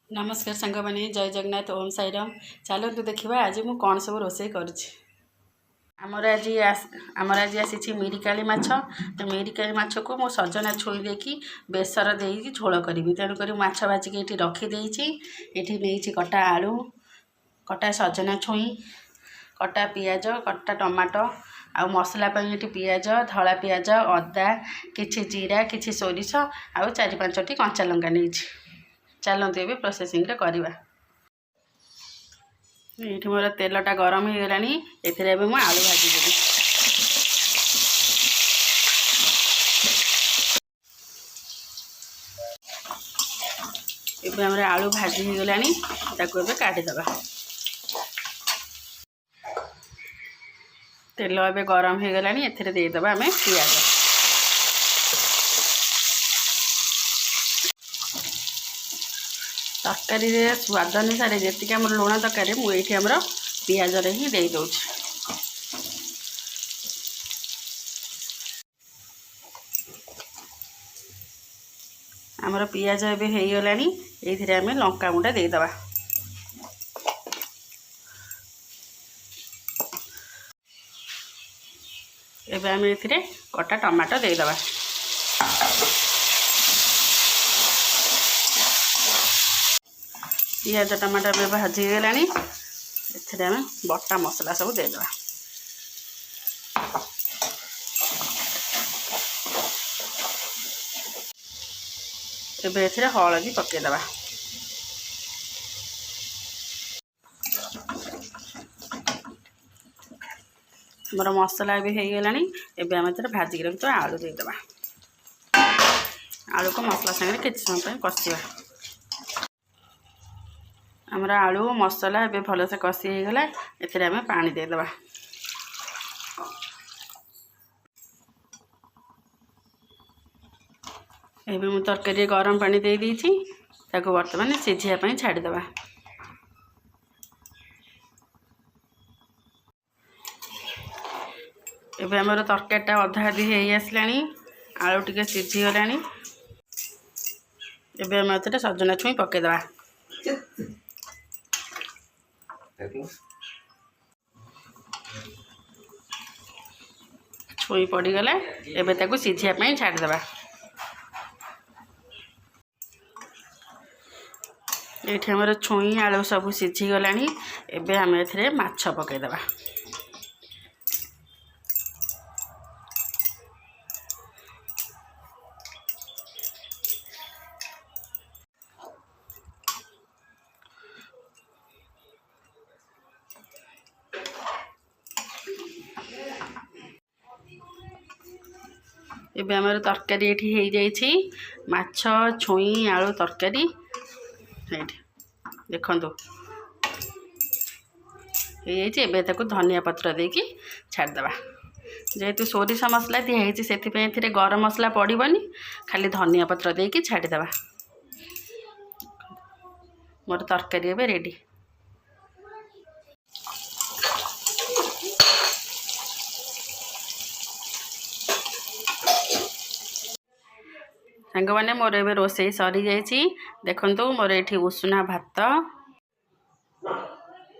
नमस्कार सांग मैंने जय जगन्नाथ ओम साईराम। चलतु देखा आज मुझे कौन सब रोसे करमर आज आसी मिरिकाली माछ। तो मिरिकाली माछ को मु सजना छुई देकी बेसर दे झोल करी। तेणुक माछ भाजिक ये रखीदे ये नहीं कटा आलू, कटा सजना छुई, कटा पियाज, कटा टमाटो आ मसला ये पियाज, धला पियाज, अदा, किछि जीरा, किछि सोरिष आ 4-5टी कंचा लंका नहीं। चलते ये प्रोसेसिंग करवा। ये मोर तेलटा गरम हो गला। ये आलू भाजीदेवी। ये आम आलू भाजी हो गला। काटिदबा। तेल ए गरम हो गला। एदेबा आम पियाज। तरकारी स्वाद अनुसार जी आम लुण तरकारी मुझे आमर पियाज ही दे दौ। आमर पियाज एवं हो गला। ये आम लंका गुंडा देदबा। एवं आम ये कटा टमाटो देदबा। पियाज टमाटर में भाजी गला। आम बटा मसला सब देदबा। एबे हलदी पकेदबा। मोर मसला भी हो गला। एबे आम भाजिक रखी तो आलू देदबा। आलू को मसला सागे किसी समय कषा। आमर आलू मसला ए भल से कषि हो गला। आम पानी देदबा। एबे मु तरकारी गरम पानी दे देछि। ताको वर्तमान सिझिया छाड़ीदबा। एबे आमर तरकारीटा अधा अधी हो आसला। आलू टिके सिझी गला। एबे आम सजना छुई पकेदबा। छुई पड़गला। एबे ताको सिझिया छाड़ीदबा। ये आमर छुई आलू सब सिझीगला। एबे आम ए माछ पकेदबा। एबे आमर तरकारी ये हो माछ छुई आलू तरकारी। देखो ये धनिया पत्र देकी छाड़दबा। जेहेतु सोरिष मसला दिखाई से गरम मसला पड़ोनी। खाली धनिया पत्र देकी छाड़ीदबा। मोर तरकारी एबे रेडी। सांग मैंने मोर ए रोसे सरी जाइए। देखु मोर ये उषुना भात,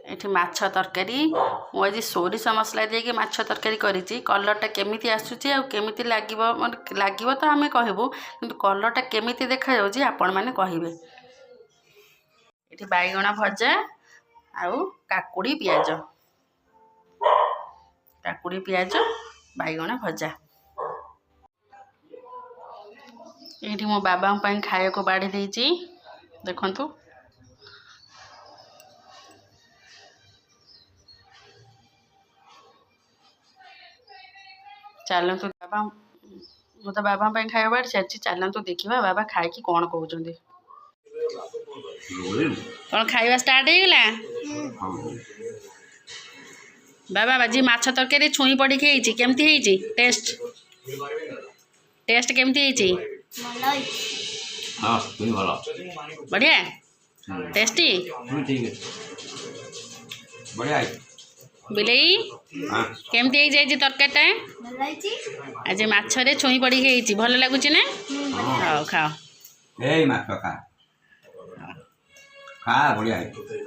ये माछ तरकारी। मुझे सोरिष मसला देके माछ तरकारी करी। कलरटा केमिति आसुची आ केमिति लागिबो तो आमे कहबो, किंतु कलरटा केमिति देखा जाउची आपण माने कहिबे। ये बैगण भजा आउ काकुड़ी पियाज, बैगण भजा। ये मो बाबा खाया को बाढ़ी देती। देखु चलतु बाबा मु तो बाबा खाया बाढ़ी सारी। चलतु देखा बाबा खाई कौन कहते। कौन खाଇବା स्टार्ट हो गला। बाबा बाजी माछ तरकारी छुई पड़ी खाई केमती टेस्ट टेस्ट केमती बढ़िया टेस्टी बिलई केमती तरकारीटा आज माछरे छुई पड़ी खाई भल लगुच ना। हाँ खाओ। ଖା ବଢ଼ିଆ ହେଇଛି।